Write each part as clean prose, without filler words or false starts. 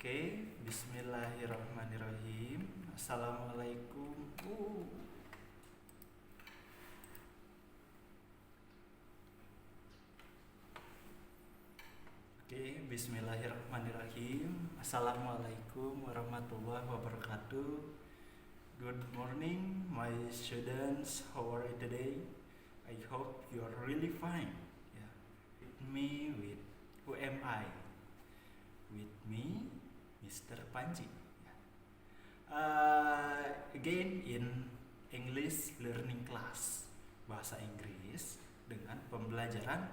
Oke, bismillahirrahmanirrahim. Assalamualaikum. Oke, bismillahirrahmanirrahim. Assalamualaikum warahmatullahi wabarakatuh. Good morning, my students. How are you today? I hope you are really fine. Yeah. With who am I? With me, Mr. Panji. Again in English learning class, bahasa Inggris dengan pembelajaran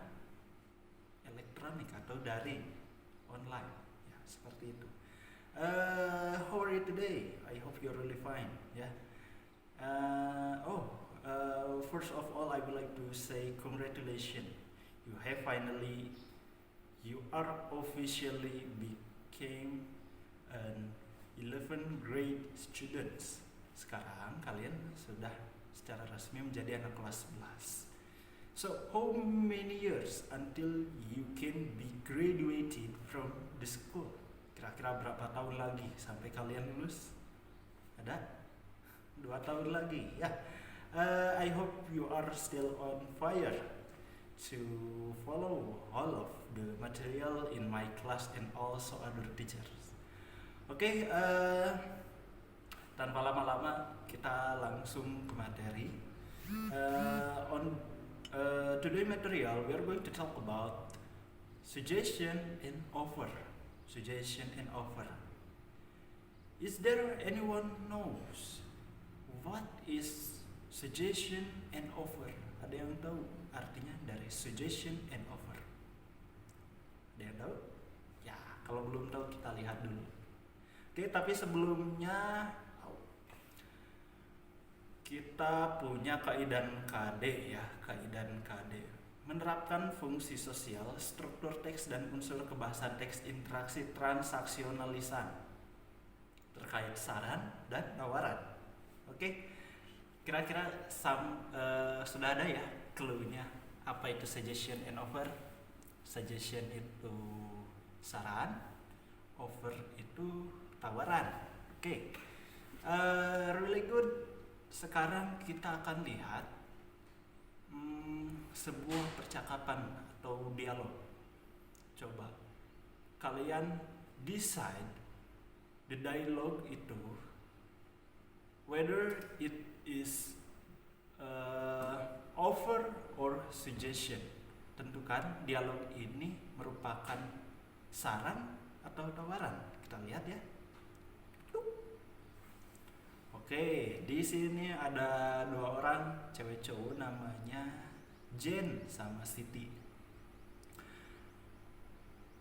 elektronik atau daring online, ya seperti itu. How are you today? I hope you're really fine. Ya. First of all, I would like to say congratulations. You are officially became an 11th grade students. Sekarang kalian sudah secara resmi menjadi anak kelas 11. So, how many years until you can be graduated from the school? Kira-kira berapa tahun lagi sampai kalian lulus? Ada? 2 tahun lagi, ya. I hope you are still on fire to follow all of the material in my class and also other teachers. Oke, tanpa lama-lama kita langsung ke materi. On today material, we are going to talk about suggestion and offer. Suggestion and offer. Is there anyone knows what is suggestion and offer? Ada yang tahu artinya dari suggestion and offer? Ada yang tahu? Ya, kalau belum tahu kita lihat dulu. Oke, tapi sebelumnya kita punya kaidah KD ya, kaidah KD. Menerapkan fungsi sosial, struktur teks dan unsur kebahasan teks, interaksi transaksional lisan terkait saran dan tawaran. Oke. Kira-kira sudah ada ya clue-nya apa itu suggestion and offer? Suggestion itu saran, offer itu tawaran. Oke. Really good. Sekarang kita akan lihat sebuah percakapan atau dialog. Coba kalian decide the dialogue itu whether it is offer or suggestion. Tentukan dialog ini merupakan saran atau tawaran. Kita lihat ya. Oke, di sini ada 2 orang cewek cowok namanya Jen sama Siti.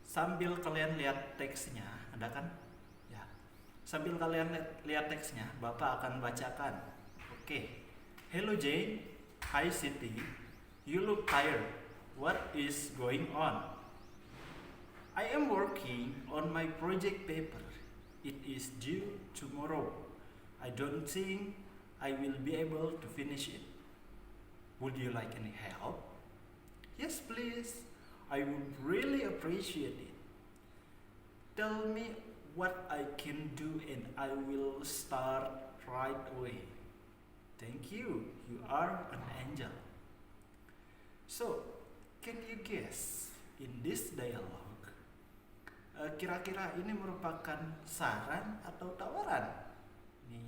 Sambil kalian lihat teksnya, ada kan? Ya. Sambil kalian lihat teksnya, Bapak akan bacakan. Oke. Hello Jane. Hi Siti. You look tired. What is going on? I am working on my project paper. It is due tomorrow. I don't think I will be able to finish it. Would you like any help? Yes, please. I would really appreciate it. Tell me what I can do and I will start right away. Thank you. You are an angel. So, can you guess in this dialogue? Kira-kira ini merupakan saran atau tawaran? Nih,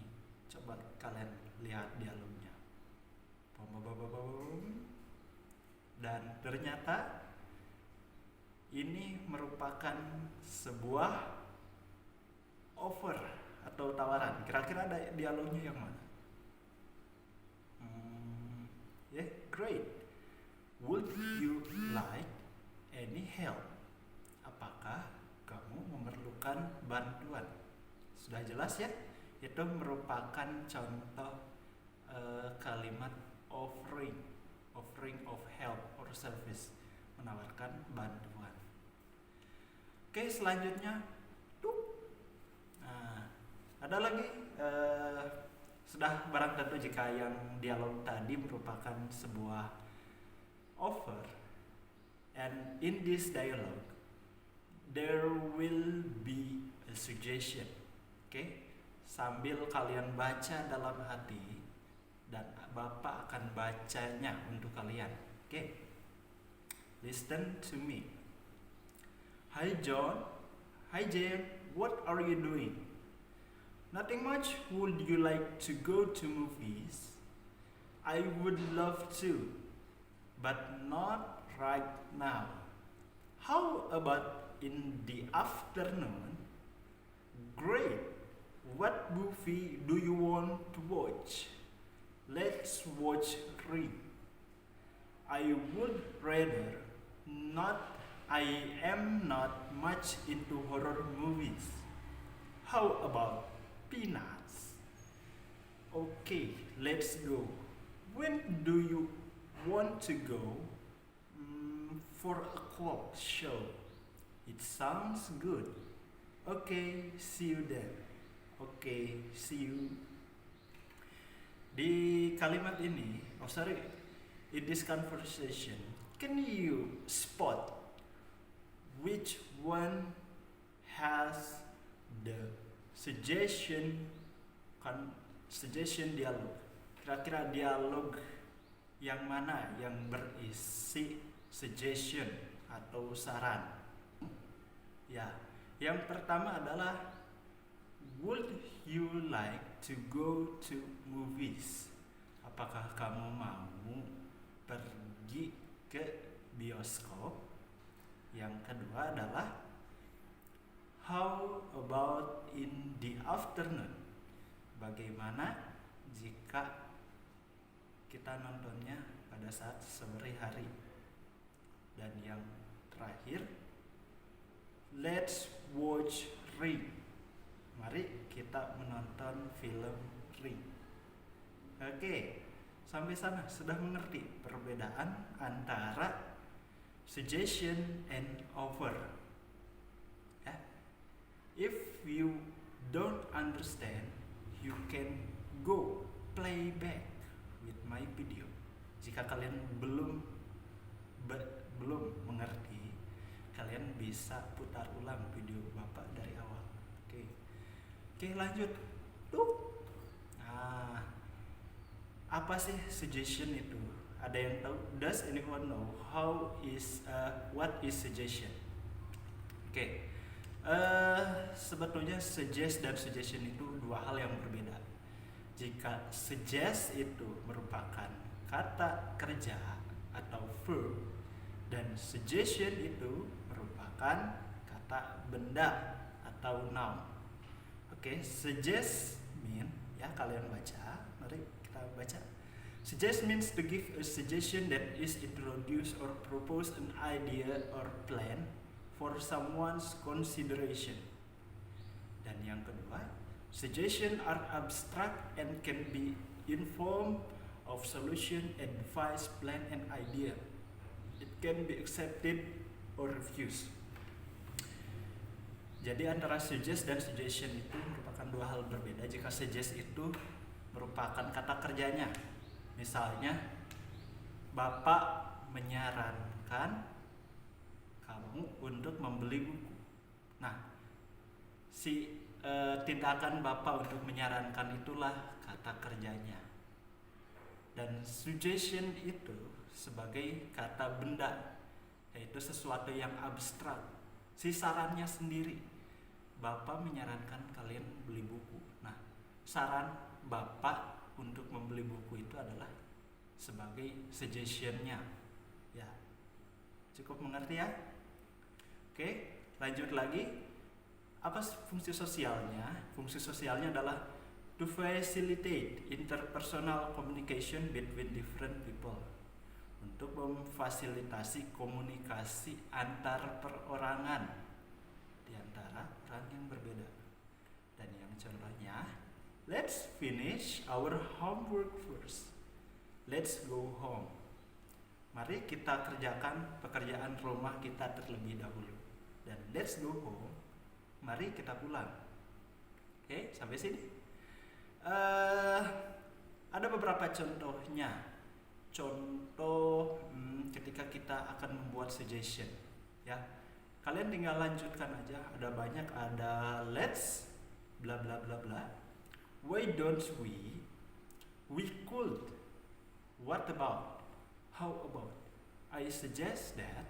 coba kalian lihat dialognya. Dan ternyata ini merupakan sebuah offer atau tawaran. Kira-kira ada dialognya yang mana? Great. Would you like any help? Apakah kamu memerlukan bantuan? Sudah jelas ya? Itu merupakan contoh kalimat offering of help or service, menawarkan bantuan. Oke, selanjutnya ada lagi sudah barang tentu jika yang dialog tadi merupakan sebuah offer, and in this dialogue there will be a suggestion. Oke, sambil kalian baca dalam hati dan Bapak akan bacanya untuk kalian. Oke, listen to me. Hi John, hi Jane, what are you doing? Nothing much. Would you like to go to movies? I would love to, but not right now. How about in the afternoon? Great. What movie do you want to watch? Let's watch Ring. I would rather not. I am not much into horror movies. How about Peanuts? Okay, let's go. When do you want to go? For a clock show. It sounds good. Okay, see you then. Okay, see you. Di kalimat ini, in this conversation, can you spot which one has the suggestion dialog? Kira-kira dialog yang mana yang berisi suggestion atau saran? Ya, yang pertama adalah would you like to go to movies? Apakah kamu mau pergi ke bioskop? Yang kedua adalah how about in the afternoon? Bagaimana jika kita nontonnya pada saat sore hari? Dan yang terakhir, let's watch Ring. Mari kita menonton film Ring. Oke, sampai sana sudah mengerti perbedaan antara suggestion and offer. Ya. If you don't understand, you can go play back with my video. Jika kalian belum mengerti, kalian bisa putar ulang video Bapak dari awal. Oke, lanjut. Nah, apa sih suggestion itu? Ada yang tahu? Does anyone know what is suggestion? Oke. Sebetulnya suggest dan suggestion itu dua hal yang berbeda. Jika suggest itu merupakan kata kerja atau verb, dan suggestion itu merupakan kata benda atau noun. Oke, suggest mean, ya kalian baca, mari kita baca. Suggest means to give a suggestion that is introduce or propose an idea or plan for someone's consideration. Dan yang kedua, suggestion are abstract and can be in form of solution, advice, plan, and idea. It can be accepted or refused. Jadi antara suggest dan suggestion itu merupakan dua hal berbeda. Jika suggest itu merupakan kata kerjanya, misalnya Bapak menyarankan kamu untuk membeli buku. Nah, tindakan Bapak untuk menyarankan itulah kata kerjanya. Dan suggestion itu sebagai kata benda, yaitu sesuatu yang abstrak. Si sarannya sendiri, Bapak menyarankan kalian beli buku. Nah, saran Bapak untuk membeli buku itu adalah sebagai suggestionnya. Ya, cukup mengerti ya? Oke, lanjut lagi. Apa fungsi sosialnya? Fungsi sosialnya adalah to facilitate interpersonal communication between different people. Untuk memfasilitasi komunikasi antar perorangan di antara orang yang berbeda. Dan yang contohnya, let's finish our homework first. Let's go home. Mari kita kerjakan pekerjaan rumah kita terlebih dahulu. Dan let's go home. Mari kita pulang. Oke, sampai sini. Ada beberapa contohnya. Contoh ketika kita akan membuat suggestion, ya. Kalian tinggal lanjutkan aja. Ada banyak, ada let's bla bla bla bla. Why don't we? We could. What about? How about? I suggest that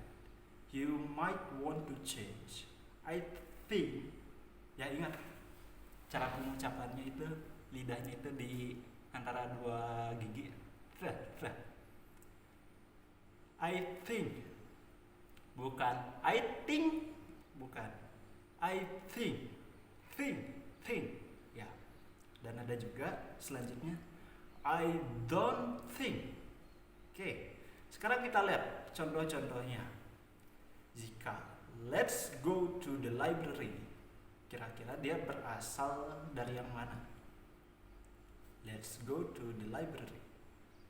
you might want to change. I think. Ya ingat, cara pengucapannya itu, lidahnya itu di antara dua gigi. I think, bukan I think, bukan I think, ya. Dan ada juga selanjutnya I don't think. Oke, sekarang kita lihat contoh-contohnya. Jika let's go to the library, kira-kira dia berasal dari yang mana? Let's go to the library,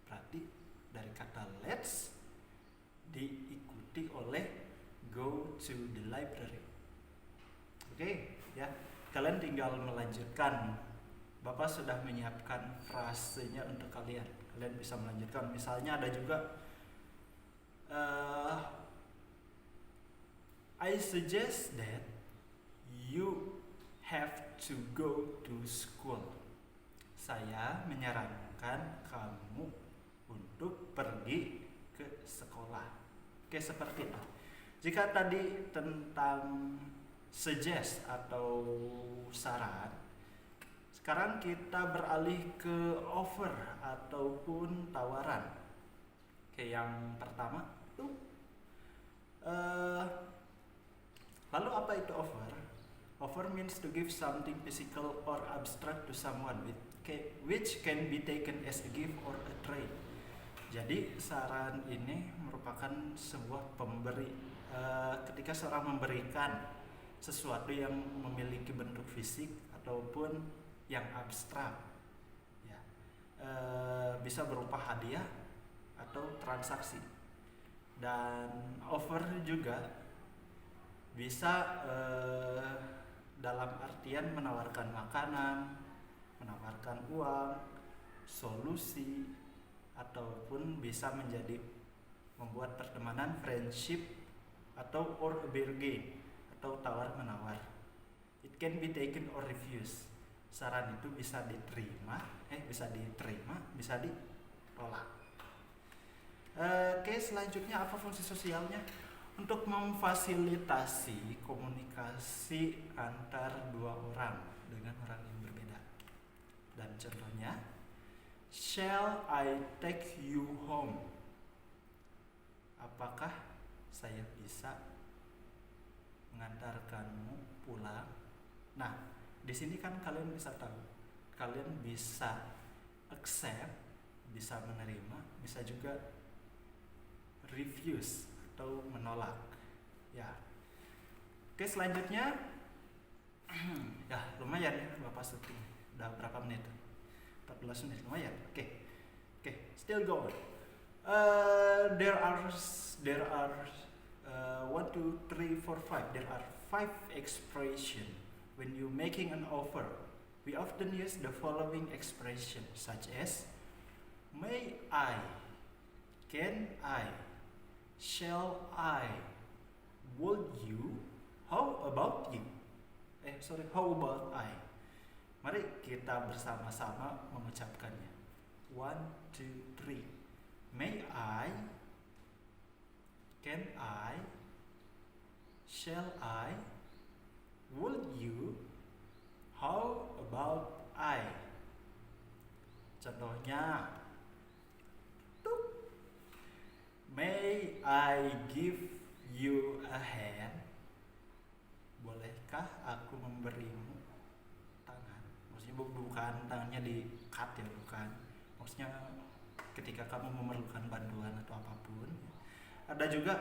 berarti dari kata let's diikuti oleh go to the library. Oke, ya. Kalian tinggal melanjutkan. Bapak sudah menyiapkan frasenya untuk kalian. Kalian bisa melanjutkan. Misalnya ada juga I suggest that you have to go to school. Saya menyarankan kamu untuk pergi ke sekolah. Oke, seperti itu. Jika tadi tentang suggest atau saran, sekarang kita beralih ke offer ataupun tawaran. Oke, yang pertama tuh lalu apa itu offer? Offer means to give something physical or abstract to someone which can be taken as a gift or a trade. Jadi saran ini merupakan sebuah pemberi. Ketika seorang memberikan sesuatu yang memiliki bentuk fisik ataupun yang abstrak, ya, bisa berupa hadiah atau transaksi. Dan offer juga bisa dalam artian menawarkan makanan, menawarkan uang, solusi, ataupun bisa menjadi membuat pertemanan, friendship, atau or a bargain, atau tawar menawar. It can be taken or refused. Saran itu bisa diterima, bisa ditolak. Oke, selanjutnya apa fungsi sosialnya? Untuk memfasilitasi komunikasi antar dua orang dengan orang yang berbeda. Dan contohnya, shall I take you home? Apakah saya bisa mengantarkanmu pulang? Nah, di sini kan kalian bisa tahu, kalian bisa accept, bisa menerima, bisa juga refuse atau menolak. Ya. Oke, selanjutnya ya lumayan ya Bapak syuting. Udah berapa menit? 14 menit, lumayan. Oke, still go on. There are 1, 2, 3, 4, 5. There are 5 expressions when you making an offer. We often use the following expression such as may I, can I, shall I, would you, how about you? How about I? Mari kita bersama-sama mengucapkannya. 1, 2, 3. May I, can I, shall I, would you, how about I? Contohnya, may I give you a hand? Bolehkah aku memberimu tangan? Maksudnya bukan tangannya di-cut ya, bukan. Maksudnya ketika kamu memerlukan bantuan atau apapun. Ada juga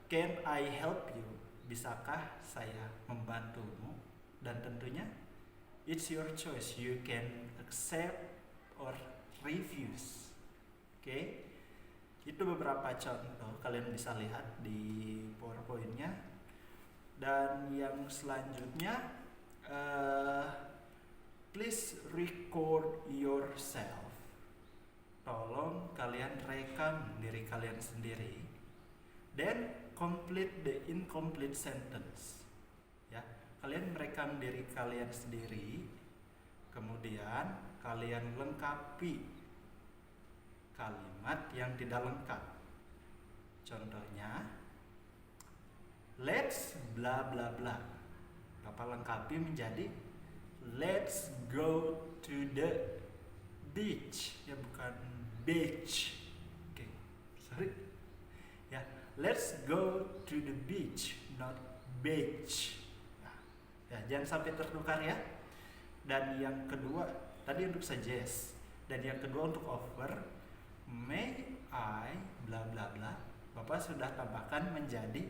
can I help you? Bisakah saya membantumu? Dan tentunya it's your choice. You can accept or refuse. Oke. Itu beberapa contoh, kalian bisa lihat di PowerPoint-nya. Dan yang selanjutnya, please record yourself. Tolong kalian rekam diri kalian sendiri. Then complete the incomplete sentence. Ya, kalian merekam diri kalian sendiri, kemudian kalian lengkapi kalimat yang tidak lengkap. Contohnya, let's bla bla bla. Bapak lengkapi menjadi let's go to the beach. Ya, bukan beach. Oke, sorry. Ya, let's go to the beach, not beach. Nah, ya, jangan sampai tertukar ya. Dan yang kedua, tadi untuk suggest. Dan yang kedua untuk offer, may I bla bla bla. Bapak sudah tambahkan menjadi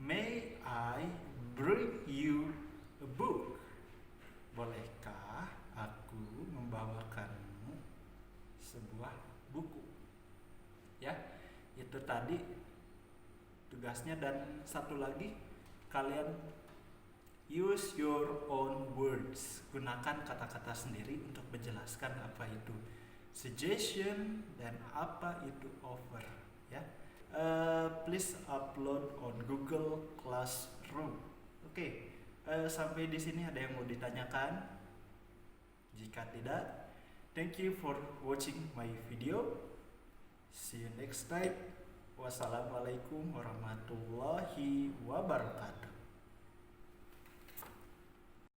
may I bring you a book. Bolehkah aku membawakanmu sebuah buku? Ya, itu tadi tugasnya. Dan satu lagi, kalian use your own words. Gunakan kata-kata sendiri untuk menjelaskan apa itu suggestion dan apa itu offer. Ya, please upload on Google Classroom. Oke, sampai di sini ada yang mau ditanyakan? Jika tidak, thank you for watching my video. See you next time. Wassalamualaikum warahmatullahi wabarakatuh.